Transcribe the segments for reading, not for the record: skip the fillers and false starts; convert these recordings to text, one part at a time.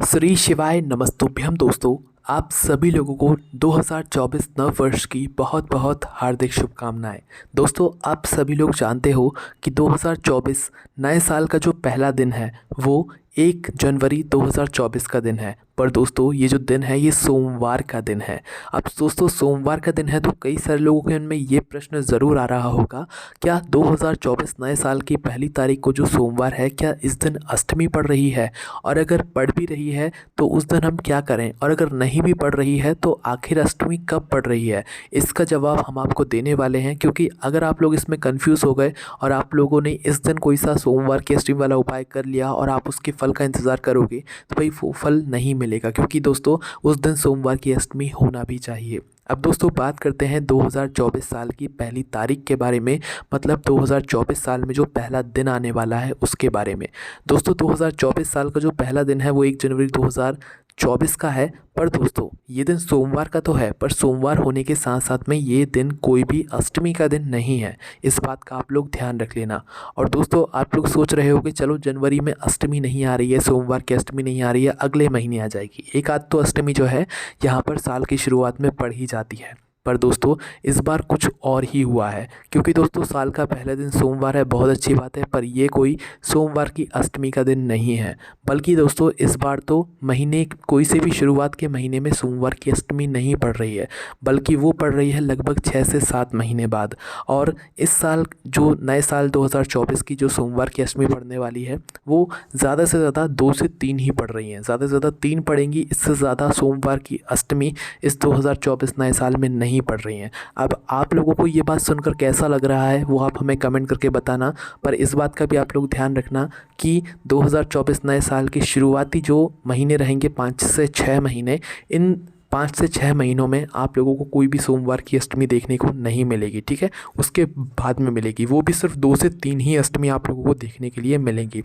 श्री शिवाय नमस्तुभ्यम दोस्तों। आप सभी लोगों को 2024 नव वर्ष की बहुत बहुत हार्दिक शुभकामनाएं। दोस्तों, आप सभी लोग जानते हो कि 2024 नए साल का जो पहला दिन है वो 1 जनवरी 2024 का दिन है। पर दोस्तों, ये जो दिन है ये सोमवार का दिन है। अब दोस्तों, सोमवार का दिन है तो कई सारे लोगों के मन में ये प्रश्न ज़रूर आ रहा होगा, क्या 2024 नए साल की पहली तारीख को जो सोमवार है, क्या इस दिन अष्टमी पड़ रही है? और अगर पड़ भी रही है तो उस दिन हम क्या करें? और अगर नहीं भी पड़ रही है तो आखिर अष्टमी कब पड़ रही है? इसका जवाब हम आपको देने वाले हैं, क्योंकि अगर आप लोग इसमें कन्फ्यूज़ हो गए और आप लोगों ने इस दिन कोई सा सोमवार की अष्टमी वाला उपाय कर लिया और आप उसके फल का इंतज़ार करोगे तो भाई वो फल नहीं मिलेगा, क्योंकि दोस्तों उस दिन सोमवार की अष्टमी होना भी चाहिए। अब दोस्तों, बात करते हैं 2024 साल की पहली तारीख के बारे में, मतलब 2024 साल में जो पहला दिन आने वाला है उसके बारे में। दोस्तों, 2024 साल का जो पहला दिन है वो 1 जनवरी 2024 का है। पर दोस्तों, ये दिन सोमवार का तो है, पर सोमवार होने के साथ साथ में ये दिन कोई भी अष्टमी का दिन नहीं है। इस बात का आप लोग ध्यान रख लेना। और दोस्तों, आप लोग सोच रहे हो कि चलो जनवरी में अष्टमी नहीं आ रही है, सोमवार की अष्टमी नहीं आ रही है, अगले महीने आ जाएगी। एक आध तो अष्टमी जो है यहाँ पर साल की शुरुआत में पड़ ही जाती है। पर दोस्तों, इस बार कुछ और ही हुआ है, क्योंकि दोस्तों साल का पहला दिन सोमवार है, बहुत अच्छी बात है, पर ये कोई सोमवार की अष्टमी का दिन नहीं है। बल्कि दोस्तों, इस बार तो महीने कोई से भी शुरुआत के महीने में सोमवार की अष्टमी नहीं पड़ रही है, बल्कि वो पड़ रही है लगभग 6 से 7 महीने बाद। और इस साल जो नए साल 2024 की जो सोमवार की अष्टमी पड़ने वाली है वो ज़्यादा से ज़्यादा 2 से 3 ही पड़ रही हैं, ज़्यादा से ज़्यादा 3 पड़ेंगी। इससे ज़्यादा सोमवार की अष्टमी इस 2024 नए साल में नहीं पड़ रही हैं। अब आप लोगों को ये बात सुनकर कैसा लग रहा है वो आप हमें कमेंट करके बताना। पर इस बात का भी आप लोग ध्यान रखना कि 2024 नए साल के शुरुआती जो महीने रहेंगे 5 से 6 महीने, इन 5 से 6 महीनों में आप लोगों को कोई भी सोमवार की अष्टमी देखने को नहीं मिलेगी, ठीक है? उसके बाद में मिलेगी, वो भी सिर्फ 2 से 3 ही अष्टमी आप लोगों को देखने के लिए मिलेंगी।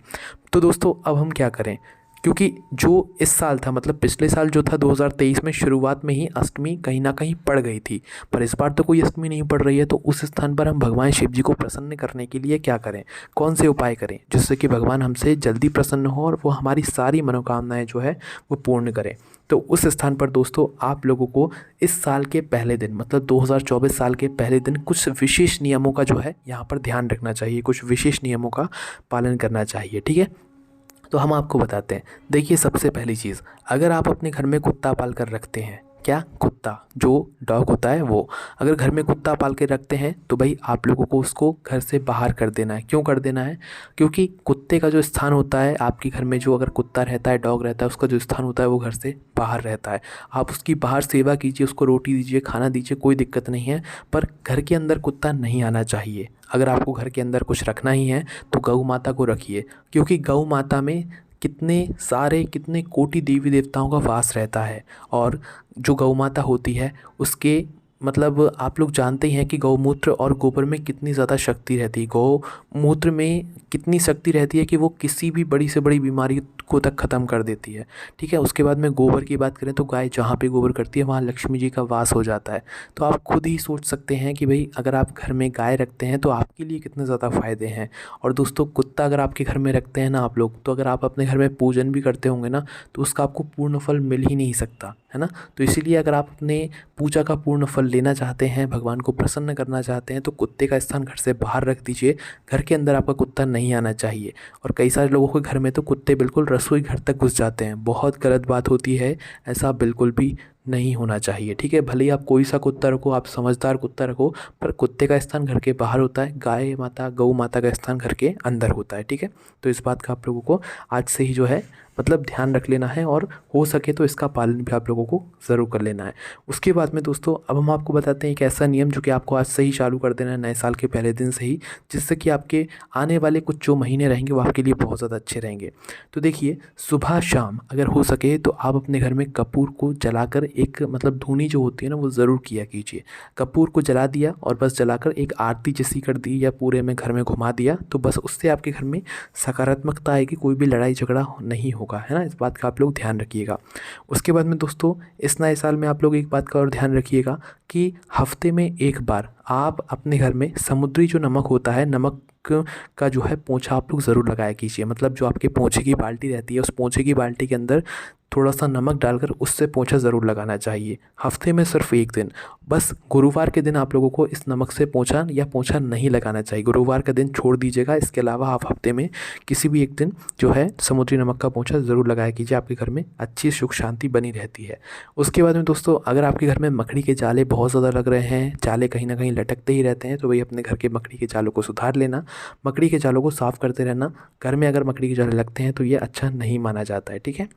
तो दोस्तों, अब हम क्या करें? क्योंकि जो इस साल था, मतलब पिछले साल जो था 2023 में, शुरुआत में ही अष्टमी कहीं ना कहीं पड़ गई थी, पर इस बार तो कोई अष्टमी नहीं पड़ रही है। तो उस स्थान पर हम भगवान शिव जी को प्रसन्न करने के लिए क्या करें, कौन से उपाय करें जिससे कि भगवान हमसे जल्दी प्रसन्न हो और वो हमारी सारी मनोकामनाएं जो है वो पूर्ण करें? तो उस स्थान पर दोस्तों, आप लोगों को इस साल के पहले दिन, मतलब 2024 साल के पहले दिन, कुछ विशेष नियमों का जो है यहाँ पर ध्यान रखना चाहिए, कुछ विशेष नियमों का पालन करना चाहिए, ठीक है? तो हम आपको बताते हैं। देखिए, सबसे पहली चीज़, अगर आप अपने घर में कुत्ता पाल कर रखते हैं, क्या कुत्ता जो डॉग होता है वो, अगर घर में कुत्ता पाल के रखते हैं तो भाई आप लोगों को उसको घर से बाहर कर देना है। क्यों कर देना है? क्योंकि कुत्ते का जो स्थान होता है आपके घर में, जो अगर कुत्ता रहता है, डॉग रहता है, उसका जो स्थान होता है वो घर से बाहर रहता है। आप उसकी बाहर सेवा कीजिए, उसको रोटी दीजिए, खाना दीजिए, कोई दिक्कत नहीं है, पर घर के अंदर कुत्ता नहीं आना चाहिए। अगर आपको घर के अंदर कुछ रखना ही है तो गौ माता को रखिए, क्योंकि गौ माता में कितने कोटि देवी देवताओं का वास रहता है। और जो गौ माता होती है उसके, मतलब आप लोग जानते ही हैं कि गौमूत्र और गोबर में कितनी ज़्यादा शक्ति रहती है। गौमूत्र में कितनी शक्ति रहती है कि वो किसी भी बड़ी से बड़ी बीमारी को तक ख़त्म कर देती है, ठीक है? उसके बाद में गोबर की बात करें तो गाय जहाँ पे गोबर करती है वहाँ लक्ष्मी जी का वास हो जाता है। तो आप खुद ही सोच सकते हैं कि भाई अगर आप घर में गाय रखते हैं तो आपके लिए कितने ज़्यादा फ़ायदे हैं। और दोस्तों, कुत्ता अगर आपके घर में रखते हैं ना आप लोग, तो अगर आप अपने घर में पूजन भी करते होंगे ना तो उसका आपको पूर्ण फल मिल ही नहीं सकता, है ना? तो इसीलिए अगर आप अपने पूजा का पूर्ण फल लेना चाहते हैं, भगवान को प्रसन्न करना चाहते हैं, तो कुत्ते का स्थान घर से बाहर रख दीजिए। घर के अंदर आपका कुत्ता नहीं आना चाहिए। और कई सारे लोगों के घर में तो कुत्ते बिल्कुल रसोई घर तक घुस जाते हैं, बहुत गलत बात होती है, ऐसा बिल्कुल भी नहीं होना चाहिए, ठीक है? भले ही आप कोई सा कुत्ता रखो, आप समझदार कुत्ता रखो, पर कुत्ते का स्थान घर के बाहर होता है, गाय माता, गौ माता का स्थान घर के अंदर होता है, ठीक है? तो इस बात का आप लोगों को आज से ही जो है मतलब ध्यान रख लेना है, और हो सके तो इसका पालन भी आप लोगों को ज़रूर कर लेना है। उसके बाद में दोस्तों, अब हम आपको बताते हैं एक ऐसा नियम जो कि आपको आज से ही चालू कर देना है, नए साल के पहले दिन से ही, जिससे कि आपके आने वाले कुछ जो महीने रहेंगे वो आपके लिए बहुत ज़्यादा अच्छे रहेंगे। तो देखिए, सुबह शाम अगर हो सके तो आप अपने घर में कपूर को जलाकर, एक मतलब धूनी जो होती है ना वो ज़रूर किया कीजिए। कपूर को जला दिया और बस जलाकर एक आरती जैसी कर दी या पूरे में घर में घुमा दिया, तो बस उससे आपके घर में सकारात्मकता आएगी, कोई भी लड़ाई झगड़ा नहीं होगा, है ना? इस बात का आप लोग ध्यान रखिएगा। उसके बाद में दोस्तों, इस नए साल में आप लोग एक बात का और ध्यान रखिएगा कि हफ्ते में एक बार आप अपने घर में समुद्री जो नमक होता है, नमक का जो है पोंछा आप लोग ज़रूर लगाया कीजिए। मतलब जो आपके पोंछे की बाल्टी रहती है, उस पोंछे की बाल्टी के अंदर थोड़ा सा नमक डालकर उससे पोंछा ज़रूर लगाना चाहिए। हफ्ते में सिर्फ एक दिन, बस गुरुवार के दिन आप लोगों को इस नमक से पोंछा या पोंछा नहीं लगाना चाहिए। गुरुवार का दिन छोड़ दीजिएगा। इसके अलावा आप हफ्ते में किसी भी एक दिन जो है समुद्री नमक का पोंछा ज़रूर लगाया कीजिए। आपके घर में अच्छी सुख शांति बनी रहती है। उसके बाद में दोस्तों, अगर आपके घर में मकड़ी के जाले बहुत ज़्यादा लग रहे हैं, जाले कहीं ना कहीं लटकते ही रहते हैं, तो भाई अपने घर के मकड़ी के जालों को सुधार लेना, मकड़ी के जालों को साफ़ करते रहना। घर में अगर मकड़ी के जाले लगते हैं तो ये अच्छा नहीं माना जाता है, ठीक है।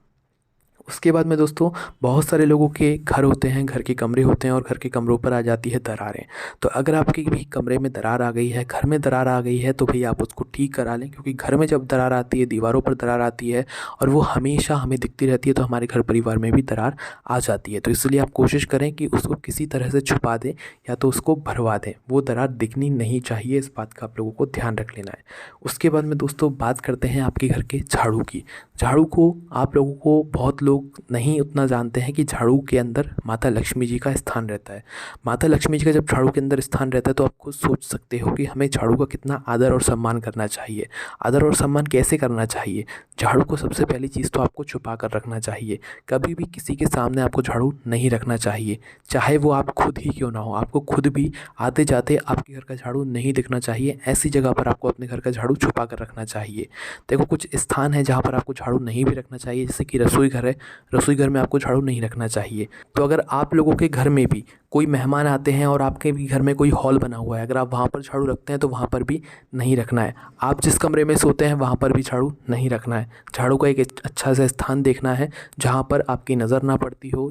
उसके बाद में दोस्तों, बहुत सारे लोगों के घर होते हैं, घर के कमरे होते हैं और घर के कमरों पर आ जाती है दरारें। तो अगर आपके भी कमरे में दरार आ गई है, घर में दरार आ गई है, तो भाई आप उसको ठीक करा लें, क्योंकि घर में जब दरार आती है, दीवारों पर दरार आती है और वो हमेशा हमें दिखती रहती है, तो हमारे घर परिवार में भी दरार आ जाती है। तो इसलिए आप कोशिश करें कि उसको किसी तरह से छुपा दें या तो उसको भरवा दें। वो दरार दिखनी नहीं चाहिए, इस बात का आप लोगों को ध्यान रख लेना है। उसके बाद में दोस्तों, बात करते हैं आपके घर के झाड़ू की। झाड़ू को आप लोगों को, बहुत लोग नहीं उतना जानते हैं कि झाड़ू के अंदर माता लक्ष्मी जी का स्थान रहता है। माता लक्ष्मी जी का जब झाड़ू के अंदर स्थान रहता है तो आप खुद सोच सकते हो कि हमें झाड़ू का कितना आदर और सम्मान करना चाहिए। आदर और सम्मान कैसे करना चाहिए? झाड़ू को सबसे पहली चीज़ तो आपको छुपा कर रखना चाहिए। कभी भी किसी के सामने आपको झाड़ू नहीं रखना चाहिए, चाहे वो आप खुद ही क्यों ना हो। आपको खुद भी आते जाते आपके घर का झाड़ू नहीं दिखना चाहिए। ऐसी जगह पर आपको अपने घर का झाड़ू छुपा कर रखना चाहिए। देखो, कुछ स्थान है जहाँ पर आपको झाड़ू नहीं भी रखना चाहिए, जैसे कि रसोई घर है। रसोई घर में आपको झाड़ू नहीं रखना चाहिए। तो अगर आप लोगों के घर में भी कोई मेहमान आते हैं और आपके भी घर में कोई हॉल बना हुआ है, अगर आप वहाँ पर झाड़ू रखते हैं तो वहाँ पर भी नहीं रखना है। आप जिस कमरे में सोते हैं वहाँ पर भी झाड़ू नहीं रखना है। झाड़ू का एक अच्छा सा स्थान देखना है जहाँ पर आपकी नज़र ना पड़ती हो,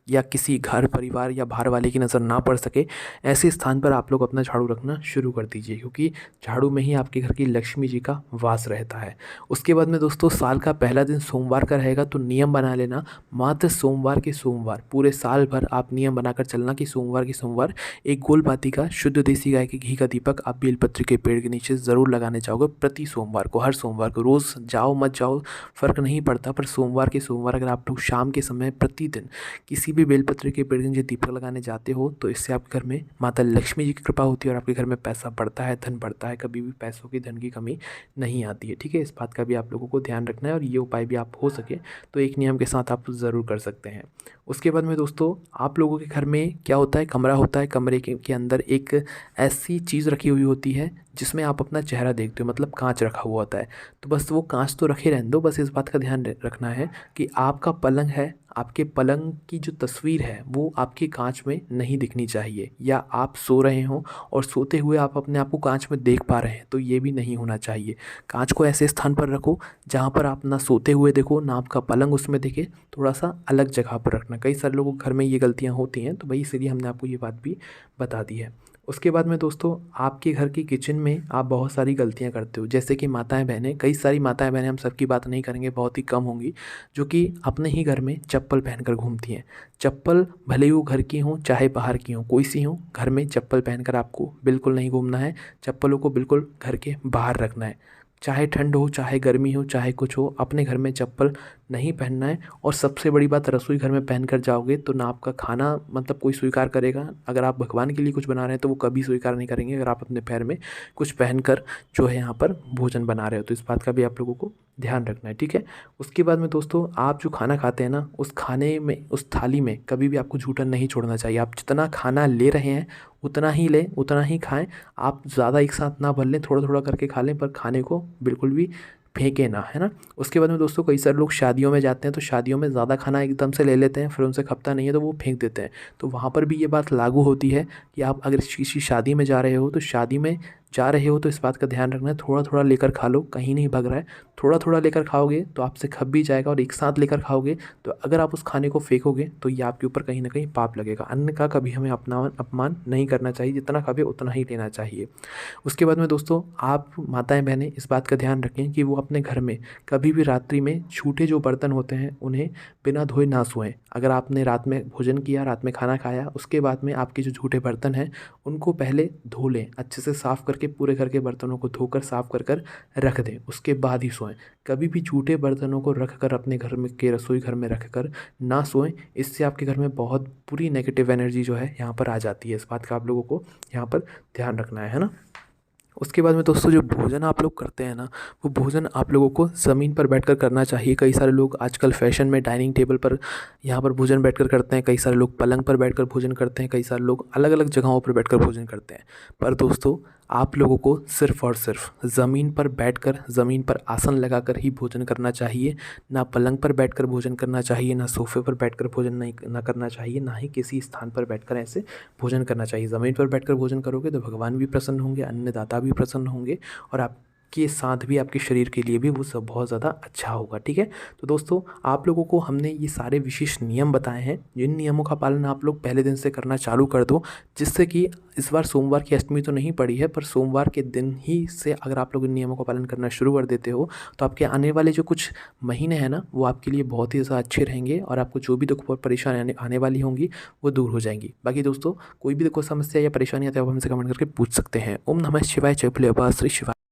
या किसी घर परिवार या बाहर वाले की नज़र ना पड़ सके। ऐसे स्थान पर आप लोग अपना झाड़ू रखना शुरू कर दीजिए, क्योंकि झाड़ू में ही आपके घर की लक्ष्मी जी का वास रहता है। उसके बाद में दोस्तों, साल का पहला दिन सोमवार का रहेगा, तो नियम बना लेना, मात्र सोमवार के सोमवार पूरे साल भर आप नियम बनाकर चलना कि सोमवार के सोमवार एक गोल बाती का शुद्ध देसी गाय के घी का दीपक आप बेलपत्र के पेड़ के नीचे ज़रूर लगाने जाओगे। प्रति सोमवार को, हर सोमवार को, रोज़ जाओ मत जाओ फ़र्क नहीं पड़ता, पर सोमवार के सोमवार अगर आप लोग शाम के समय प्रतिदिन किसी भी बेलपत्र के पेड़ के नीचे दीपक लगाने जाते हो, तो इससे आपके घर में माता लक्ष्मी जी की कृपा होती है और आपके घर में पैसा बढ़ता है, धन बढ़ता है। कभी भी पैसों की, धन की कमी नहीं आती है, ठीक है। इस बात का भी आप लोगों को ध्यान रखना है और ये उपाय भी आप हो सके तो एक नियम के साथ आप ज़रूर कर सकते हैं। उसके बाद में दोस्तों, आप लोगों के घर में क्या होता है, कमरा होता है, कमरे के अंदर एक ऐसी चीज़ रखी हुई होती है जिसमें आप अपना चेहरा देखते हो, मतलब कांच रखा हुआ होता है। तो बस वो कांच तो रखे रहने दो, बस इस बात का ध्यान रखना है कि आपका पलंग है, आपके पलंग की जो तस्वीर है वो आपके कांच में नहीं दिखनी चाहिए। या आप सो रहे हों और सोते हुए आप अपने आप को कांच में देख पा रहे हैं, तो ये भी नहीं होना चाहिए। कांच को ऐसे स्थान पर रखो जहाँ पर आप ना सोते हुए देखो, ना आपका पलंग उसमें दिखे। थोड़ा सा अलग जगह पर रखना। कई सारे लोगों के घर में ये गलतियाँ होती हैं, तो भाई इसीलिए हमने आपको ये बात भी बता दी है। उसके बाद में दोस्तों, आपके घर की किचन में आप बहुत सारी गलतियां करते हो, जैसे कि माताएं बहनें, कई सारी माताएं बहनें, हम सबकी बात नहीं करेंगे, बहुत ही कम होंगी, जो कि अपने ही घर में चप्पल पहनकर घूमती हैं। चप्पल भले ही वो घर की हों चाहे बाहर की हों, कोई सी हों, घर में चप्पल पहनकर आपको बिल्कुल नहीं घूमना है। चप्पलों को बिल्कुल घर के बाहर रखना है। चाहे ठंड हो, चाहे गर्मी हो, चाहे कुछ हो, अपने घर में चप्पल नहीं पहनना है। और सबसे बड़ी बात, रसोई घर में पहन कर जाओगे तो ना आपका खाना मतलब कोई स्वीकार करेगा। अगर आप भगवान के लिए कुछ बना रहे हैं तो वो कभी स्वीकार नहीं करेंगे अगर आप अपने पैर में कुछ पहनकर जो है यहाँ पर भोजन बना रहे हो। तो इस बात का भी आप लोगों को ध्यान रखना है, ठीक है। उसके बाद में दोस्तों, आप जो खाना खाते हैं ना, उस खाने में, उस थाली में कभी भी आपको जूठन नहीं छोड़ना चाहिए। आप जितना खाना ले रहे हैं उतना ही लें, उतना ही खाएं। आप ज़्यादा एक साथ ना भर लें, थोड़ा थोड़ा करके खा लें, पर खाने को बिल्कुल भी फेंके ना, है ना। उसके बाद में दोस्तों, कई सारे लोग शादियों में जाते हैं तो शादियों में ज़्यादा खाना एकदम से ले लेते हैं, फिर उनसे खपता नहीं है तो वो फेंक देते हैं। तो वहाँ पर भी ये बात लागू होती है कि आप अगर किसी शादी में जा रहे हो, तो शादी में जा रहे हो तो इस बात का ध्यान रखना है, थोड़ा थोड़ा लेकर खा लो, कहीं नहीं भग रहा है। थोड़ा थोड़ा लेकर खाओगे तो आपसे खप भी जाएगा, और एक साथ लेकर खाओगे तो अगर आप उस खाने को फेंकोगे तो ये आपके ऊपर कहीं ना कहीं पाप लगेगा। अन्न का कभी हमें अपमान नहीं करना चाहिए, जितना खावे उतना ही लेना चाहिए। उसके बाद में दोस्तों, आप माताएं बहनें इस बात का ध्यान रखें कि वो अपने घर में कभी भी रात्रि में छूटे जो बर्तन होते हैं उन्हें बिना धोए ना सोएं। अगर आपने रात में भोजन किया, रात में खाना खाया, उसके बाद में आपके जो झूठे बर्तन हैं उनको पहले धो लें, अच्छे से साफ़ करके पूरे घर के बर्तनों को धोकर साफ़ कर रख दें, उसके बाद ही सोएं। कभी भी झूठे बर्तनों को रख कर अपने घर में के रसोई घर में रख कर ना सोएं। इससे आपके घर में बहुत बुरी नेगेटिव एनर्जी जो है यहाँ पर आ जाती है। इस बात का आप लोगों को यहाँ पर ध्यान रखना है ना। उसके बाद में दोस्तों जो भोजन आप लोग करते हैं ना, वो भोजन आप लोगों को ज़मीन पर बैठकर करना चाहिए। कई सारे लोग आजकल फ़ैशन में डाइनिंग टेबल पर यहाँ पर भोजन बैठकर करते हैं, कई सारे लोग पलंग पर बैठकर भोजन करते हैं, कई सारे लोग अलग अलग जगहों पर बैठकर भोजन करते हैं। पर दोस्तों आप लोगों को सिर्फ़ और सिर्फ ज़मीन पर बैठकर, ज़मीन पर आसन लगाकर ही भोजन करना चाहिए। ना पलंग पर बैठकर भोजन करना चाहिए, ना सोफ़े पर बैठकर भोजन नहीं ना करना चाहिए, ना ही किसी स्थान पर बैठकर ऐसे भोजन करना चाहिए। ज़मीन पर बैठकर भोजन करोगे तो भगवान भी प्रसन्न होंगे, अन्नदाता भी प्रसन्न होंगे और आपके साथ भी, आपके शरीर के लिए भी वो सब बहुत ज़्यादा अच्छा होगा। ठीक है, तो दोस्तों आप लोगों को हमने ये सारे विशेष नियम बताए हैं, जिन नियमों का पालन आप लोग पहले दिन से करना चालू कर दो, जिससे कि इस बार सोमवार की अष्टमी तो नहीं पड़ी है, पर सोमवार के दिन ही से अगर आप लोग इन नियमों का पालन करना शुरू कर देते हो तो आपके आने वाले जो कुछ महीने हैं ना, वो आपके लिए बहुत ही ज़्यादा अच्छे रहेंगे और आपको जो भी दुख और परेशानी आने वाली होंगी वो दूर हो जाएंगी। बाकी दोस्तों कोई भी कोई समस्या या परेशानी आती है आप हमसे कमेंट करके पूछ सकते हैं। ओम नमः शिवाय, जय भोले बाबा, श्री शिवाय।